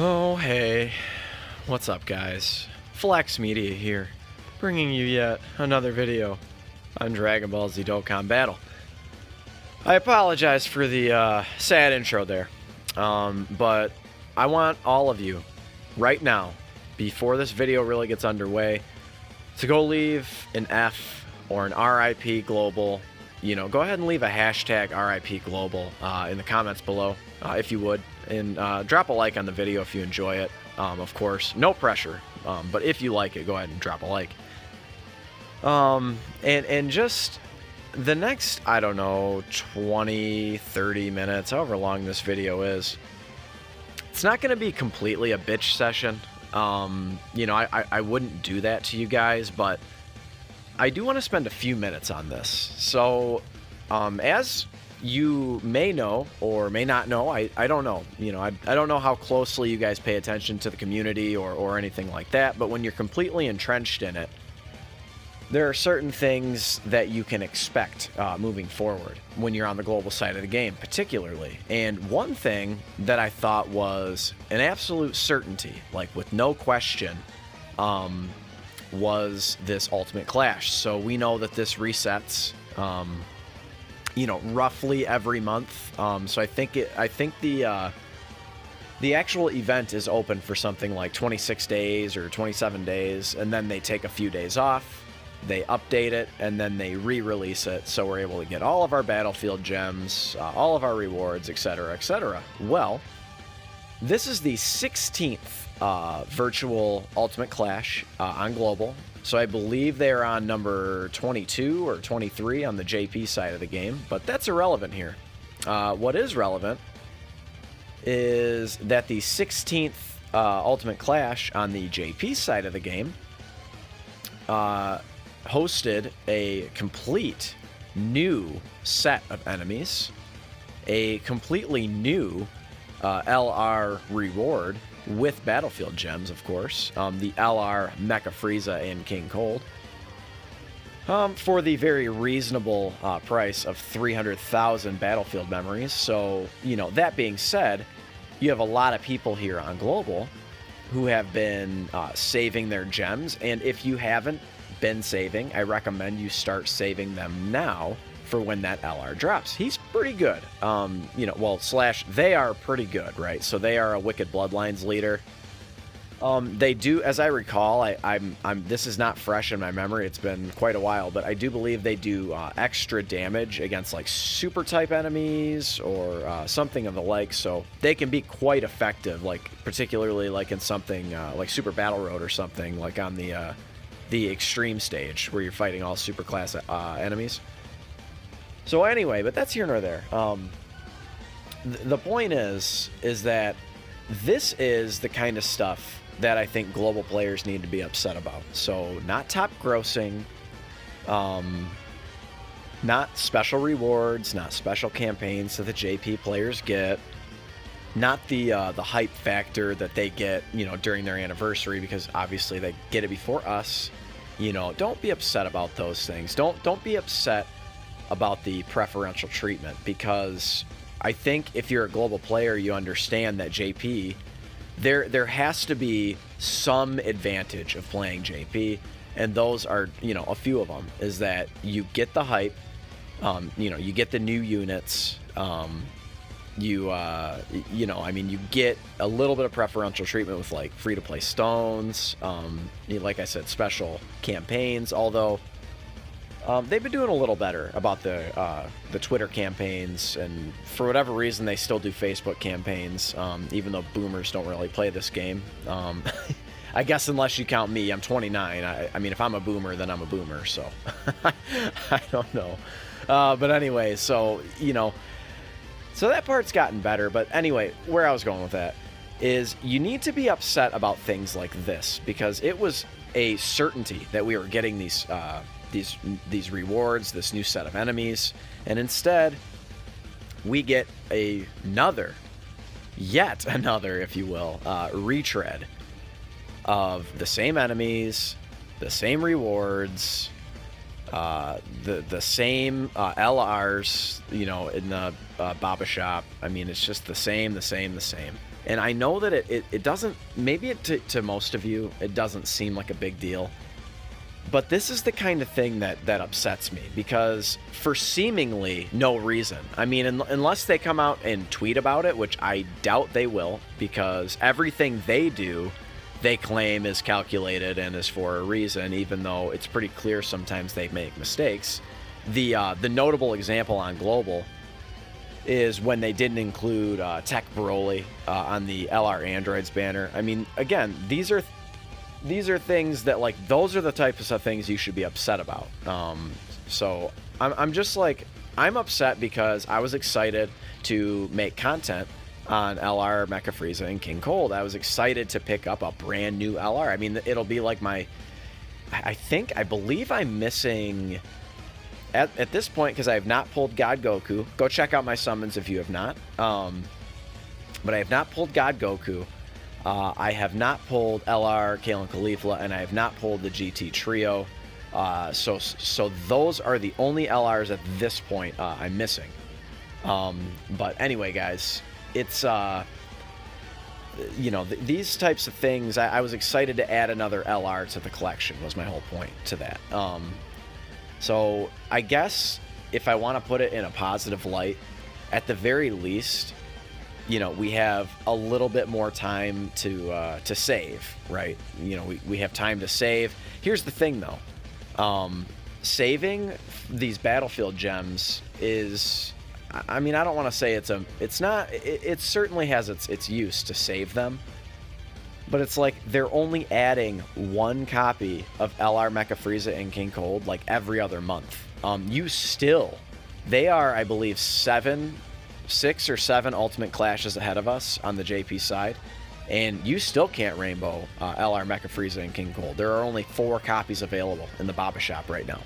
Oh, hey. What's up, guys? Flex Media here, bringing you yet another video on Dragon Ball Z Dokkan Battle. I apologize for the sad intro there, but I want all of you, right now, before this video really gets underway, to go leave an F or an RIP Global. You know, go ahead and leave a hashtag RIP Global in the comments below, if you would. And drop a like on the video if you enjoy it. Of course, no pressure. But if you like it, go ahead and drop a like. And just the next, I don't know, 20, 30 minutes, however long this video is, it's not going to be completely a bitch session. You know, I wouldn't do that to you guys, but I do want to spend a few minutes on this. So, as you may know or may not know, I don't know. You know, I don't know how closely you guys pay attention to the community or anything like that, but when you're completely entrenched in it, there are certain things that you can expect moving forward when you're on the global side of the game, particularly. And one thing that I thought was an absolute certainty, like with no question, was this Ultimate Clash. So we know that this resets, you know, roughly every month. So I think the actual event is open for something like 26 days or 27 days, and then they take a few days off, they update it, and then they re-release it, so we're able to get all of our Battlefield gems, all of our rewards, etc., etc. Well, this is the 16th virtual Ultimate Clash on Global. So I believe they're on number 22 or 23 on the JP side of the game, but that's irrelevant here. What is relevant is that the 16th Ultimate Clash on the JP side of the game hosted a complete new set of enemies, a completely new LR reward with Battlefield gems, of course, the LR Mecha Frieza and King Cold, for the very reasonable price of 300,000 Battlefield memories. So, you know, that being said, you have a lot of people here on Global who have been saving their gems, and if you haven't been saving, I recommend you start saving them now for when that LR drops. He's pretty good. You know, well, slash, they are pretty good, right? So they are a Wicked Bloodlines leader. They do, as I recall, this is not fresh in my memory, it's been quite a while, but I do believe they do extra damage against like super type enemies or something of the like, so they can be quite effective, like particularly like in something like Super Battle Road or something, like on the extreme stage where you're fighting all super class enemies. So anyway, but that's here nor there. The point is that this is the kind of stuff that I think global players need to be upset about. So not top grossing, not special rewards, not special campaigns that the JP players get, not the hype factor that they get, you know, during their anniversary, because obviously they get it before us. You know, don't be upset about those things. Don't be upset about the preferential treatment, because I think if you're a global player, you understand that JP, there has to be some advantage of playing JP, and those are, you know, a few of them, is that you get the hype, you know, you get the new units, you know, I mean, you get a little bit of preferential treatment with like free-to-play stones, like I said, special campaigns, although they've been doing a little better about the Twitter campaigns, and for whatever reason, they still do Facebook campaigns, even though boomers don't really play this game. I guess unless you count me, I'm 29. I mean, if I'm a boomer, then I'm a boomer, so I don't know. But anyway, so, you know, so that part's gotten better. But anyway, where I was going with that is you need to be upset about things like this, because it was a certainty that we were getting these rewards, this new set of enemies, and instead we get yet another, if you will, retread of the same enemies, the same rewards, the same LRs, you know, in the Baba shop. I mean, it's just the same. And I know that it doesn't, maybe to most of you, it doesn't seem like a big deal. But this is the kind of thing that upsets me, because for seemingly no reason. I mean, unless they come out and tweet about it, which I doubt they will, because everything they do, they claim is calculated and is for a reason, even though it's pretty clear sometimes they make mistakes. The notable example on Global is when they didn't include Tech Broly on the LR Androids banner. I mean, again, these are things that, like, those are the types of things you should be upset about. So I'm just like, I'm upset because I was excited to make content on LR, Mecha Frieza, and King Cold. I was excited to pick up a brand new LR. I mean, it'll be like I believe I'm missing at this point, because I have not pulled God Goku. Go check out my summons if you have not. But I have not pulled God Goku. I have not pulled LR, Kalen Caulifla, and I have not pulled the GT Trio. So those are the only LRs at this point I'm missing. But anyway, guys, it's you know, these types of things. I was excited to add another LR to the collection. Was my whole point to that. So I guess if I want to put it in a positive light, at the very least, you know, we have a little bit more time to save, right? You know, we have time to save. Here's the thing, though. Saving these Battlefield gems is, I mean, I don't want to say it certainly has its use to save them, but it's like they're only adding one copy of LR Mecha Frieza and King Cold like every other month. They are, I believe, 6 or 7 Ultimate Clashes ahead of us on the JP side, and you still can't rainbow LR Mecha Frieza and King Cold. There are only 4 copies available in the Baba Shop right now.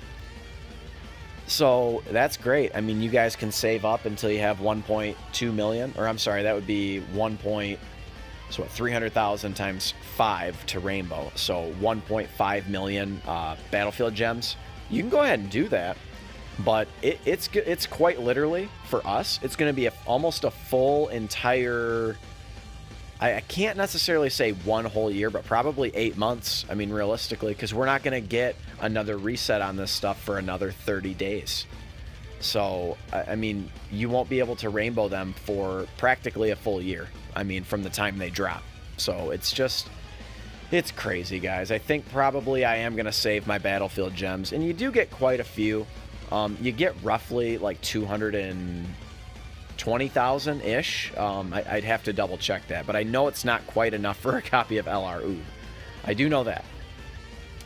So that's great. I mean, you guys can save up until you have 1.2 million, or I'm sorry, that would be 300,000 times 5 to rainbow. So 1.5 million Battlefield gems. You can go ahead and do that. But it's quite literally, for us, it's going to be almost a full entire, I can't necessarily say 1 whole year, but probably 8 months, I mean, realistically, because we're not going to get another reset on this stuff for another 30 days. So, I mean, you won't be able to rainbow them for practically a full year, I mean, from the time they drop. So it's crazy, guys. I think probably I am going to save my Battlefield gems, and you do get quite a few. You get roughly like 220,000-ish. I'd have to double check that, but I know it's not quite enough for a copy of LR Ood. I do know that.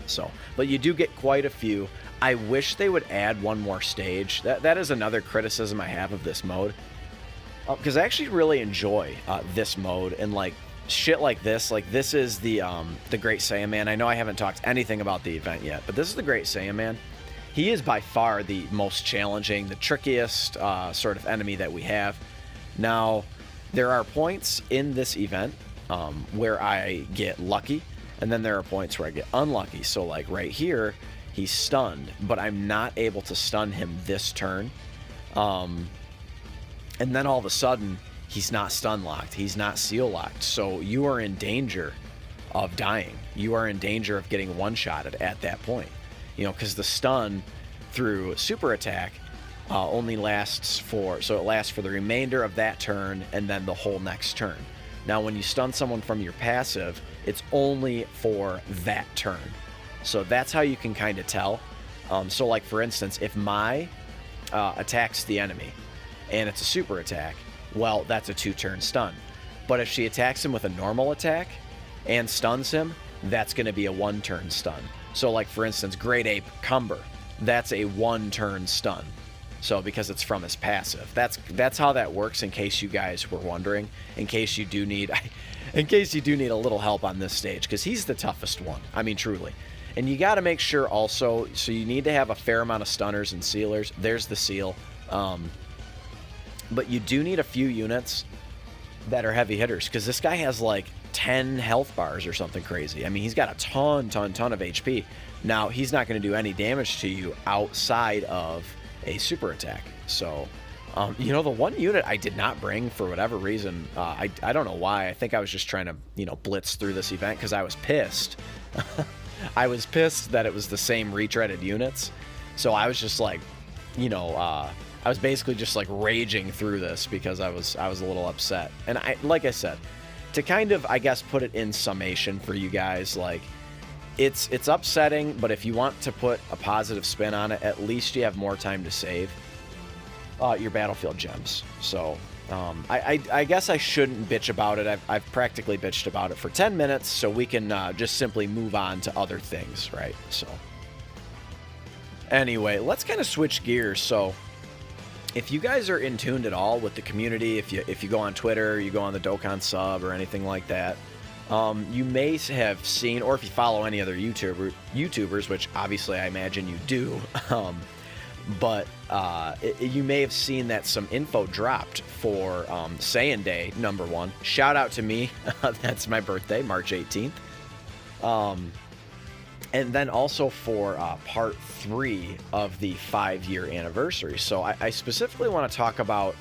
So, but you do get quite a few. I wish they would add one more stage. That is another criticism I have of this mode. Because I actually really enjoy this mode, and like shit like this. Like, this is the Great Saiyaman. I know I haven't talked anything about the event yet, but this is the Great Saiyaman. He is by far the most challenging, the trickiest sort of enemy that we have. Now, there are points in this event where I get lucky, and then there are points where I get unlucky. So, like right here, he's stunned, but I'm not able to stun him this turn. And then all of a sudden, he's not stun locked, he's not seal locked. So you are in danger of dying. You are in danger of getting one-shotted at that point. You know, because the stun through super attack only lasts for the remainder of that turn and then the whole next turn. Now, when you stun someone from your passive, it's only for that turn. So that's how you can kind of tell. So, like, for instance, if Mai attacks the enemy and it's a super attack, well, that's a 2-turn stun. But if she attacks him with a normal attack and stuns him, that's going to be a 1-turn stun. So, like, for instance, Great Ape Cumber, that's a 1-turn stun. So, because it's from his passive. That's how that works, in case you guys were wondering. In case you do need a little help on this stage, because he's the toughest one. I mean, truly. And you got to make sure also, so you need to have a fair amount of stunners and sealers. There's the seal. But you do need a few units that are heavy hitters, because this guy has like 10 health bars or something crazy. I mean, he's got a ton of HP. Now, he's not going to do any damage to you outside of a super attack. So, You know, the one unit I did not bring for whatever reason, I don't know why. I think I was just trying to, you know, blitz through this event because I was pissed. I was pissed that it was the same retreaded units. So I was just like, you know, I was basically just like raging through this because I was a little upset. And like I said, to kind of, I guess, put it in summation for you guys, like, it's upsetting, but if you want to put a positive spin on it, at least you have more time to save your battlefield gems. So I guess I shouldn't bitch about it. I've practically bitched about it for 10 minutes, so we can just simply move on to other things, right? So anyway, let's kind of switch gears. So if you guys are in tuned at all with the community, if you go on Twitter, you go on the Dokkan sub or anything like that, you may have seen, or if you follow any other YouTubers, which obviously I imagine you do, but you may have seen that some info dropped for Saiyan Day #1. Shout out to me. That's my birthday, March 18th. And then also for part 3 of the 5-year anniversary. So I specifically want to talk about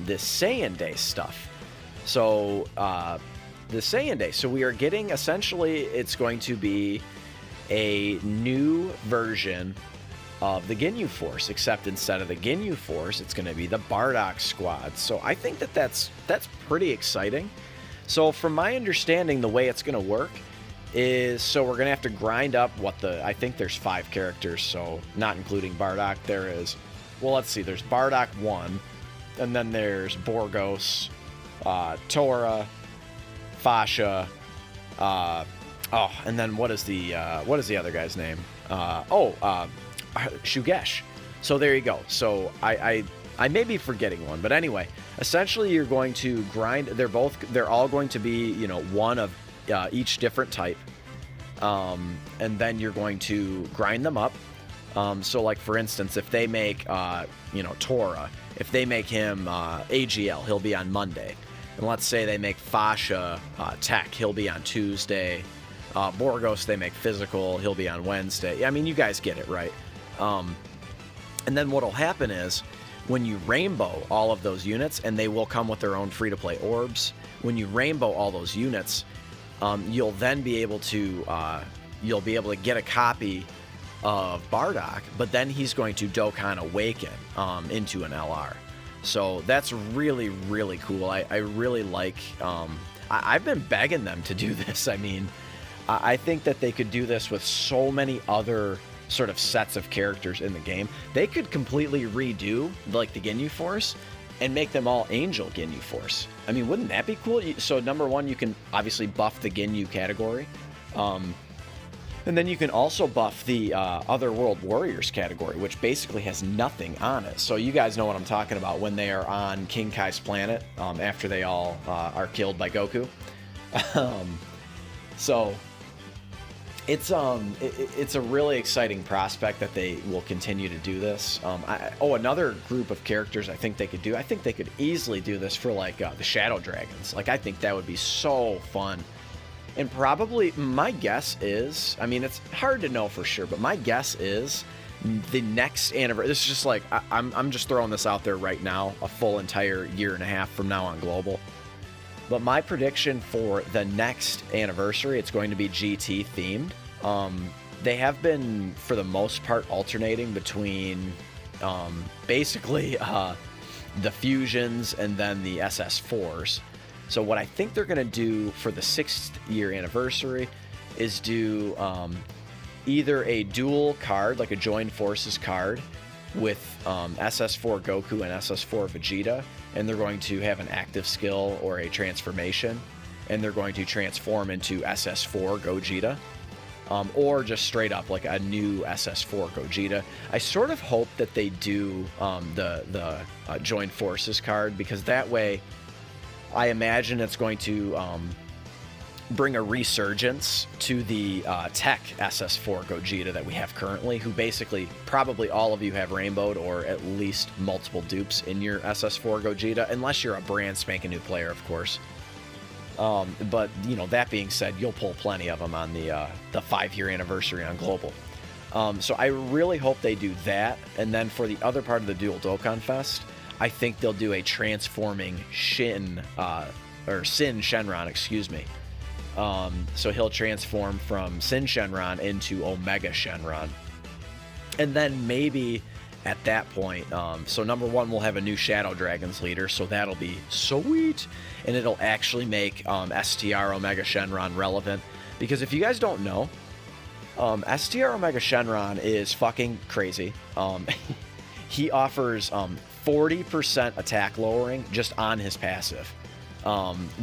this Saiyan Day stuff. So the Saiyan Day. So we are getting, essentially, it's going to be a new version of the Ginyu Force, except instead of the Ginyu Force, it's going to be the Bardock Squad. So I think that's pretty exciting. So from my understanding, the way it's going to work is, so we're going to have to grind up I think there's 5 characters, so not including Bardock. There is, well, let's see, there's Bardock 1, and then there's Borgos, Tora, Fasha, and then what is the other guy's name? Shugesh. So there you go. So I may be forgetting one, but anyway, essentially you're going to grind. They're all going to be, you know, one of each different type, and then you're going to grind them up. So like for instance, if they make you know, Tora, if they make him AGL, he'll be on Monday. And let's say they make Fasha Tech, he'll be on Tuesday. Borgos, they make Physical, he'll be on Wednesday. I mean, you guys get it, right? And then what'll happen is, when you rainbow all of those units, and they will come with their own free-to-play orbs, when you rainbow all those units, you'll then be able to get a copy of Bardock, but then he's going to Dokkan Awaken into an LR. So that's really, really cool. I really like... I've been begging them to do this. I mean, I think that they could do this with so many other sort of sets of characters in the game. They could completely redo, like, the Ginyu Force and make them all Angel Ginyu Force. I mean, wouldn't that be cool? So, #1, you can obviously buff the Ginyu category. And then you can also buff the Otherworld Warriors category, which basically has nothing on it. So you guys know what I'm talking about when they are on King Kai's planet after they all are killed by Goku. So it's a really exciting prospect that they will continue to do this. Another group of characters I think they could do. I think they could easily do this for like the Shadow Dragons. Like, I think that would be so fun. And probably, my guess is, I mean, it's hard to know for sure, but my guess is the next anniversary, this is just like, I'm just throwing this out there right now, a full entire year and a half from now on Global. But my prediction for the next anniversary, it's going to be GT themed. They have been, for the most part, alternating between basically the fusions and then the SS4s. So what I think they're going to do for the 6th year anniversary is do either a dual card, like a Joined Forces card, with SS4 Goku and SS4 Vegeta, and they're going to have an active skill or a transformation, and they're going to transform into SS4 Gogeta, or just straight up like a new SS4 Gogeta. I sort of hope that they do the Joined Forces card, because that way I imagine it's going to bring a resurgence to the tech SS4 Gogeta that we have currently, who basically probably all of you have rainbowed or at least multiple dupes in your SS4 Gogeta, unless you're a brand spanking new player, of course. But, you know, that being said, you'll pull plenty of them on the 5-year anniversary on Global. So I really hope they do that. And then for the other part of the Dual Dokkan Fest, I think they'll do a transforming Sin Shenron, excuse me. So he'll transform from Sin Shenron into Omega Shenron. And then maybe at that point, so number one, we'll have a new Shadow Dragons leader, so that'll be sweet. And it'll actually make STR Omega Shenron relevant. Because if you guys don't know, STR Omega Shenron is fucking crazy. He offers 40% attack lowering just on his passive,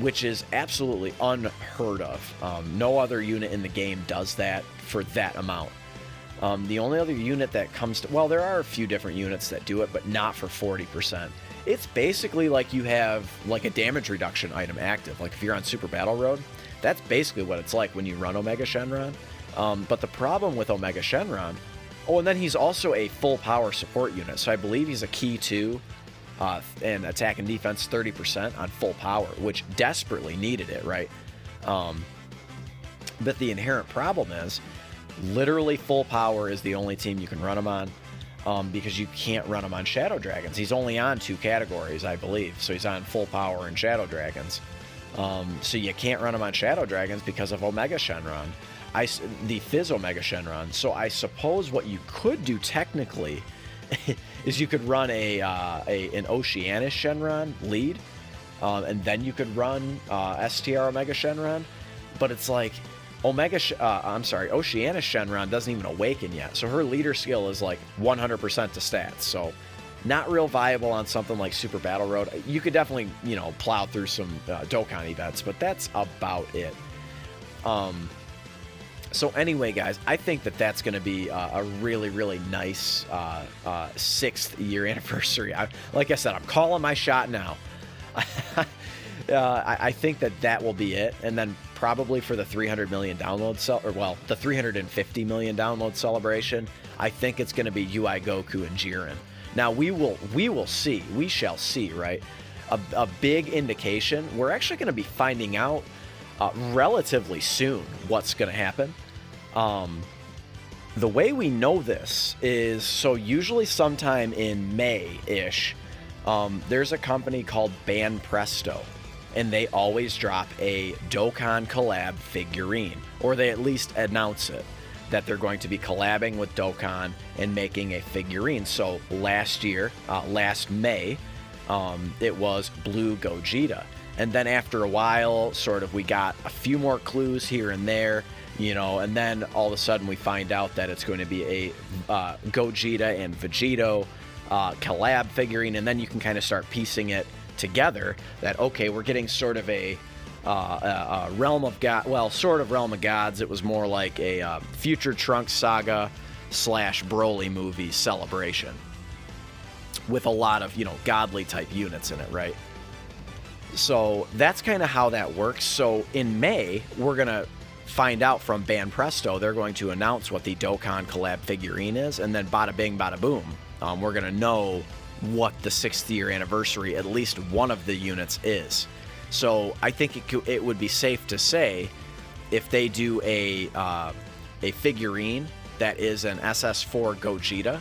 which is absolutely unheard of. No other unit in the game does that for that amount. The only other unit that comes to... Well, there are a few different units that do it, but not for 40%. It's basically like you have like a damage reduction item active. Like if you're on Super Battle Road, that's basically what it's like when you run Omega Shenron. But the problem with Omega Shenron... Oh, and then he's also a full power support unit. So I believe he's a key 2 and attack and defense 30% on full power, which desperately needed it, right? But the inherent problem is... Literally full power is the only team you can run him on, because you can't run him on Shadow Dragons. He's only on 2 categories, I believe. So he's on full power and Shadow Dragons. So you can't run him on Shadow Dragons because of Omega Shenron. The Fizz Omega Shenron. So I suppose what you could do technically is you could run an Oceanus Shenron lead, and then you could run STR Omega Shenron. But it's like... Oceanus Shenron doesn't even awaken yet, so her leader skill is like 100% to stats, so not real viable on something like Super Battle Road. You could definitely, you know, plow through some Dokkan events, but that's about it. So anyway, guys, I think that that's going to be a really, really nice 6th year anniversary. Like I said, I'm calling my shot now. I think that will be it, and then probably for the 300 million download the 350 million download celebration, I think it's going to be UI Goku and Jiren. Now we shall see, right? A big indication. We're actually going to be finding out relatively soon what's going to happen. The way we know this is, so usually sometime in May-ish, there's a company called Banpresto. And they always drop a Dokkan collab figurine, or they at least announce it, that they're going to be collabing with Dokkan and making a figurine. So last year, last May, it was Blue Gogeta. And then after a while, sort of, we got a few more clues here and there, you know, and then all of a sudden we find out that it's going to be a Gogeta and Vegito collab figurine, and then you can kind of start piecing it together that, okay, we're getting sort of a Realm of God, well, sort of Realm of Gods. It was more like a Future Trunks Saga / Broly movie celebration with a lot of, you know, godly type units in it, right? So that's kind of how that works. So in May, we're going to find out from Banpresto. They're going to announce what the Dokkan collab figurine is, and then bada bing, bada boom. We're going to know what the 6th year anniversary, at least one of the units, is. So I think it would be safe to say, if they do a figurine that is an SS4 Gogeta,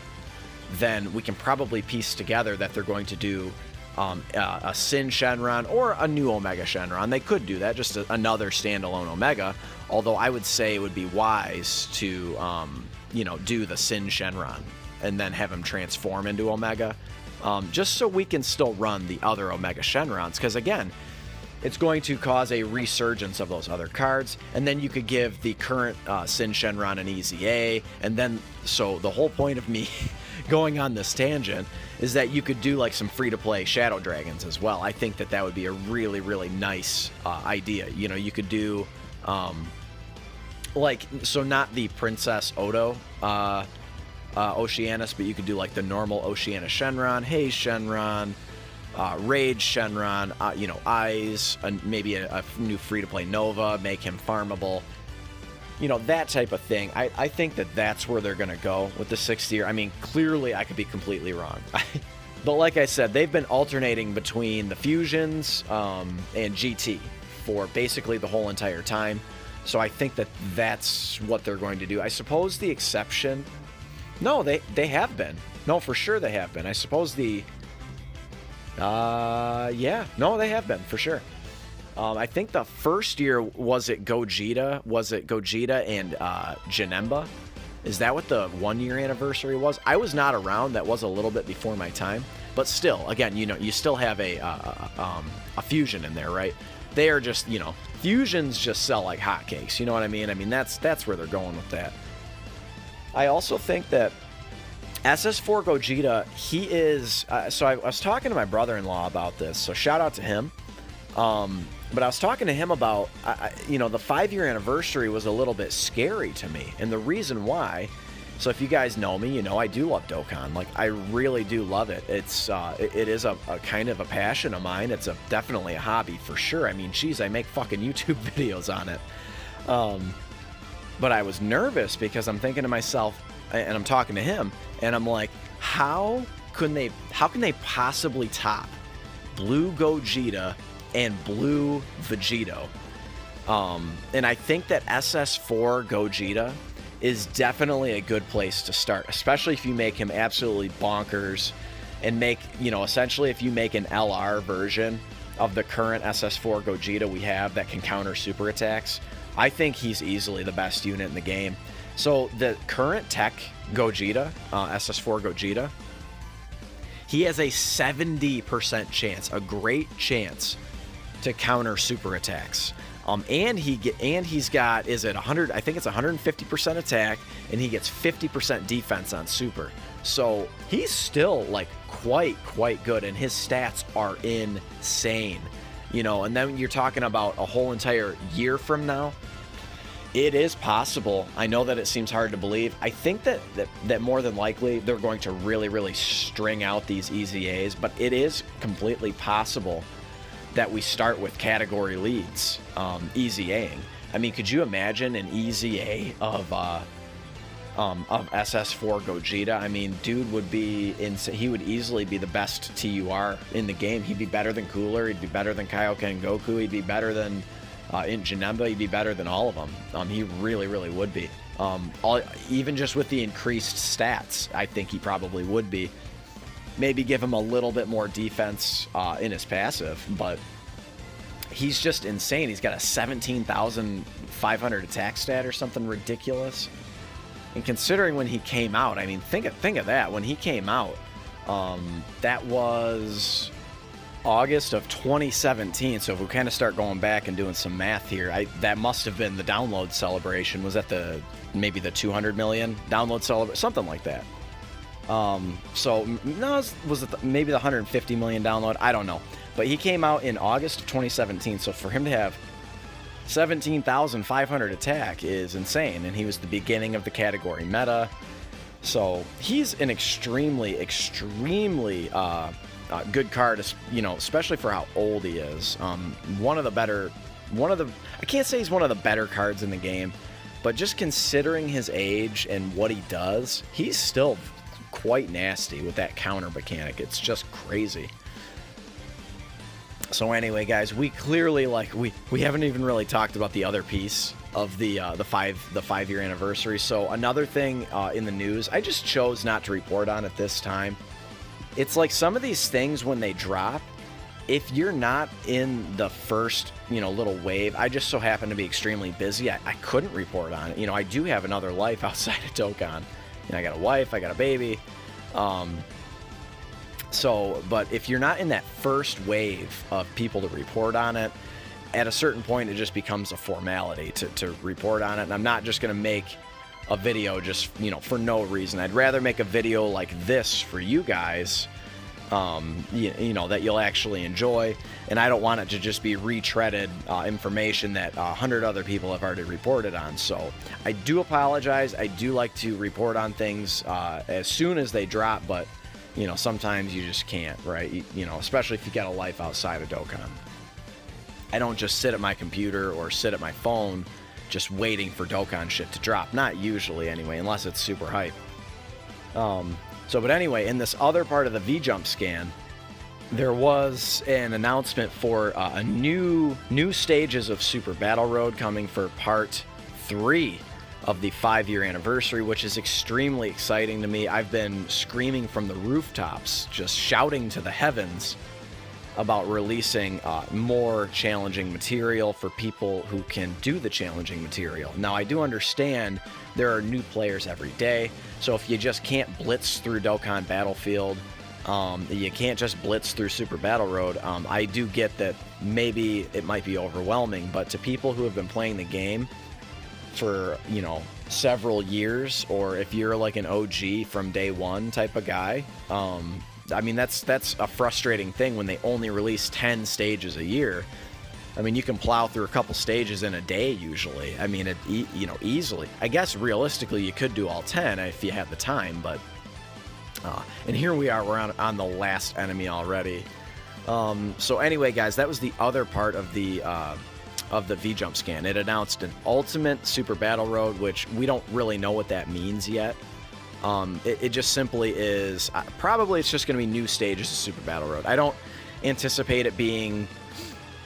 then we can probably piece together that they're going to do a Sin Shenron or a new Omega Shenron. They could do that, just another standalone Omega, although I would say it would be wise to you know, do the Sin Shenron and then have him transform into Omega. Just so we can still run the other Omega Shenrons, because again, it's going to cause a resurgence of those other cards, and then you could give the current Sin Shenron an easy A, and then, so the whole point of me going on this tangent is that you could do like some free-to-play Shadow Dragons as well. I think that would be a really, really nice idea. You know, you could do, like, so not the Princess Odo Oceanus, but you could do like the normal Oceanus Shenron, Haze Shenron, Rage Shenron, you know, Eyes, and maybe a new free-to-play Nova, make him farmable, you know, that type of thing. I think that that's where they're going to go with the 6th year. I mean, clearly I could be completely wrong. But like I said, they've been alternating between the Fusions and GT for basically the whole entire time. So I think that that's what they're going to do. I suppose the exception... No, they have been. No, for sure they have been. I suppose the Yeah. No, they have been, for sure. I think the first year, was it Gogeta? Was it Gogeta and Janemba? Is that what the 1-year anniversary was? I was not around. That was a little bit before my time. But still, again, you know, you still have a fusion in there, right? They are just, you know, fusions just sell like hotcakes. You know what I mean? I mean, that's where they're going with that. I also think that SS4 Gogeta, he is... so I was talking to my brother-in-law about this, so shout out to him. But I was talking to him about, you know, the 5-year anniversary was a little bit scary to me. And the reason why, so if you guys know me, you know I do love Dokkan. Like, I really do love it. It's it is a kind of a passion of mine. It's definitely a hobby for sure. I mean, geez, I make fucking YouTube videos on it. But I was nervous because I'm thinking to myself, and I'm talking to him, and I'm like, how can they possibly top Blue Gogeta and Blue Vegito? And I think that SS4 Gogeta is definitely a good place to start, especially if you make him absolutely bonkers and make, you know, essentially if you make an LR version of the current SS4 Gogeta we have that can counter super attacks. I think he's easily the best unit in the game. So the current tech Gogeta, SS4 Gogeta, he has a 70% chance, a great chance to counter super attacks. And he's got, is it 100? I think it's 150% attack, and he gets 50% defense on super. So he's still like quite good, and his stats are insane. You know, and then you're talking about a whole entire year from now. It is possible. I know that it seems hard to believe. I think that more than likely they're going to really string out these EZAs, but it is completely possible that we start with category leads, EZAing. I mean, could you imagine an EZA of SS4 Gogeta? I mean, dude would be he would easily be the best TUR in the game. He'd be better than Cooler. He'd be better than Kaioken Goku. He'd be better than in Janemba. He'd be better than all of them. He really would be. Even just with the increased stats, I think he probably would be. Maybe give him a little bit more defense in his passive, but he's just insane. He's got a 17,500 attack stat or something ridiculous. And considering when he came out, I mean, think of that. When he came out, that was August of 2017. So if we kind of start going back and doing some math here, that must have been the download celebration. Was that maybe the 200 million download celebration, something like that? So no, was it maybe the 150 million download? I don't know. But he came out in August of 2017. So for him to have 17,500 attack is insane. And he was the beginning of the category meta. So he's an extremely good card, you know, especially for how old he is. I can't say he's one of the better cards in the game, but just considering his age and what he does, he's still quite nasty with that counter mechanic. It's just crazy. So anyway, guys, we clearly we haven't even really talked about the other piece of the 5-year anniversary. So another thing in the news, I just chose not to report on it this time. It's like some of these things when they drop, if you're not in the first, you know, little wave, I just so happen to be extremely busy. I couldn't report on it. You know, I do have another life outside of Dokkan. You know, I got a wife, I got a baby. But if you're not in that first wave of people to report on it, at a certain point it just becomes a formality to report on it. And I'm not just going to make a video just, you know, for no reason. I'd rather make a video like this for you guys, you know, that you'll actually enjoy. And I don't want it to just be retreaded information that 100 other people have already reported on. So I do apologize. I do like to report on things as soon as they drop, but you know, sometimes you just can't, right? You know, especially if you got a life outside of Dokkan. I don't just sit at my computer or sit at my phone just waiting for Dokkan shit to drop. Not usually, anyway, unless it's super hype. But anyway, in this other part of the V-Jump scan, there was an announcement for a new stages of Super Battle Road coming for Part 3 of the 5-year anniversary, which is extremely exciting to me. I've been screaming from the rooftops, just shouting to the heavens about releasing more challenging material for people who can do the challenging material. Now, I do understand there are new players every day, so if you just can't blitz through Dokkan Battlefield, you can't just blitz through Super Battle Road. I do get that maybe it might be overwhelming, but to people who have been playing the game for, you know, several years, or if you're like an OG from day one type of guy, I mean, that's a frustrating thing when they only release 10 stages a year. I mean, you can plow through a couple stages in a day usually. I mean, you know, easily. I guess realistically you could do all 10 if you had the time, but and here we are, we're on the last enemy already. So anyway, guys, that was the other part of the V-Jump scan. It announced an Ultimate Super Battle Road, which we don't really know what that means yet. It just simply is, probably it's just going to be new stages of Super Battle Road. I don't anticipate it being,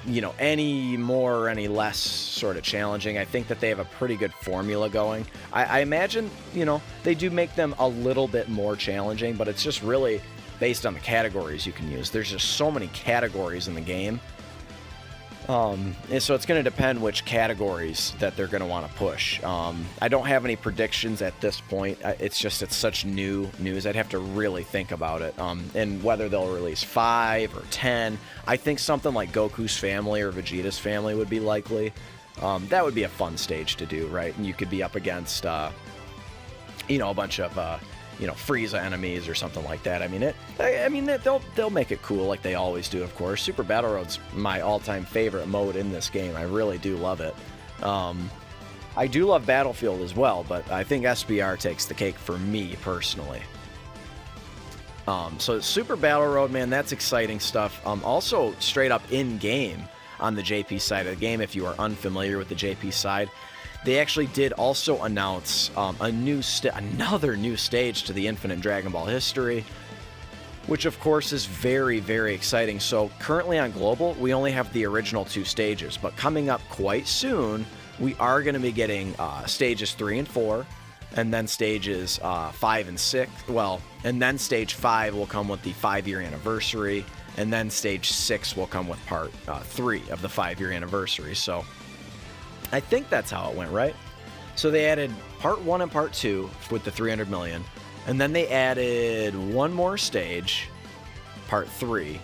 you know, any more or any less sort of challenging. I think that they have a pretty good formula going. I imagine, you know, they do make them a little bit more challenging, but it's just really based on the categories you can use. There's just so many categories in the game. And so it's going to depend which categories that they're going to want to push. I don't have any predictions at this point. It's such new news. I'd have to really think about it. And whether they'll release 5 or 10. I think something like Goku's family or Vegeta's family would be likely. That would be a fun stage to do, right? And you could be up against, you know, a bunch of, you know, Frieza enemies or something like that. I mean, they'll make it cool like they always do, of course. Super Battle Road's my all-time favorite mode in this game. I really do love it. I do love Battlefield as well, but I think SBR takes the cake for me personally. So Super Battle Road, man, that's exciting stuff. Also, straight up in-game on the JP side of the game, if you are unfamiliar with the JP side, they actually did also announce another new stage to the Infinite Dragon Ball history, which of course is very, very exciting. So currently on Global, we only have the original 2 stages, but coming up quite soon, we are going to be getting stages 3 and 4, and then stages 5 and 6. Well, and then stage 5 will come with the 5-year anniversary, and then stage 6 will come with part 3 of the 5-year anniversary. So I think that's how it went, right? So they added part 1 and part 2 with the 300 million, and then they added one more stage, part 3.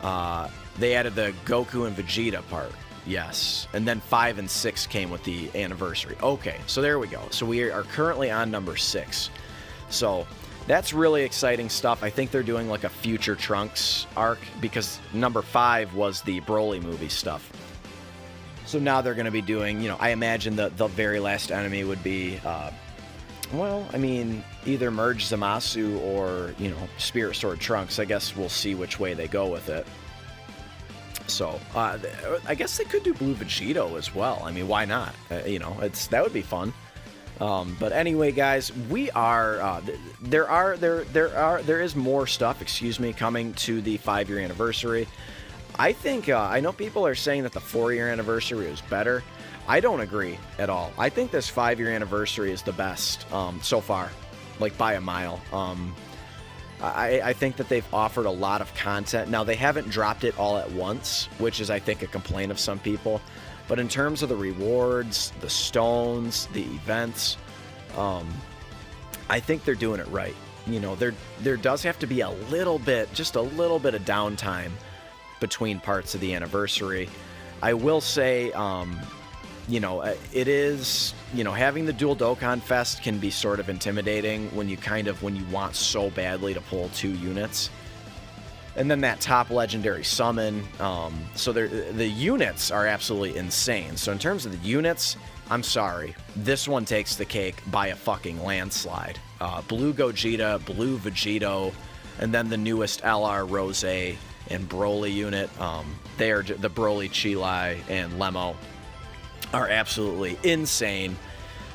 They added the Goku and Vegeta part, yes, and then 5 and 6 came with the anniversary. Okay, so there we go. So we are currently on number 6. So that's really exciting stuff. I think they're doing like a future Trunks arc, because number 5 was the Broly movie stuff. So now they're going to be doing, you know, I imagine the very last enemy would be, well, I mean, either Merge Zamasu or, you know, Spirit Sword Trunks. I guess we'll see which way they go with it. So, I guess they could do Blue Vegito as well. I mean, why not? You know, that would be fun. But anyway, guys, we are, there is more stuff, excuse me, coming to the 5-year anniversary. I think, I know people are saying that the 4-year anniversary is better. I don't agree at all. I think this 5-year anniversary is the best so far, like by a mile. I think that they've offered a lot of content. Now, they haven't dropped it all at once, which is, I think, a complaint of some people. But in terms of the rewards, the stones, the events, I think they're doing it right. You know, there does have to be a little bit, just a little bit of downtime between parts of the anniversary. I will say, you know, it is, you know, having the dual Dokkan Fest can be sort of intimidating when you want so badly to pull 2 units. And then that top legendary summon, so the units are absolutely insane. So in terms of the units, I'm sorry, this one takes the cake by a fucking landslide. Blue Gogeta, Blue Vegito, and then the newest LR Rose and Broly unit. They are the Broly, Chilai, and Lemo are absolutely insane.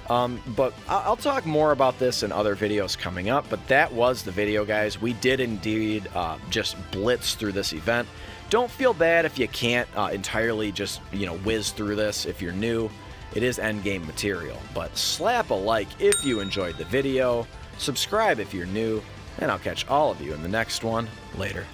But I'll talk more about this in other videos coming up, but that was the video, guys. We did indeed just blitz through this event. Don't feel bad if you can't entirely just, you know, whiz through this if you're new. It is endgame material, but slap a like if you enjoyed the video, subscribe if you're new, and I'll catch all of you in the next one. Later.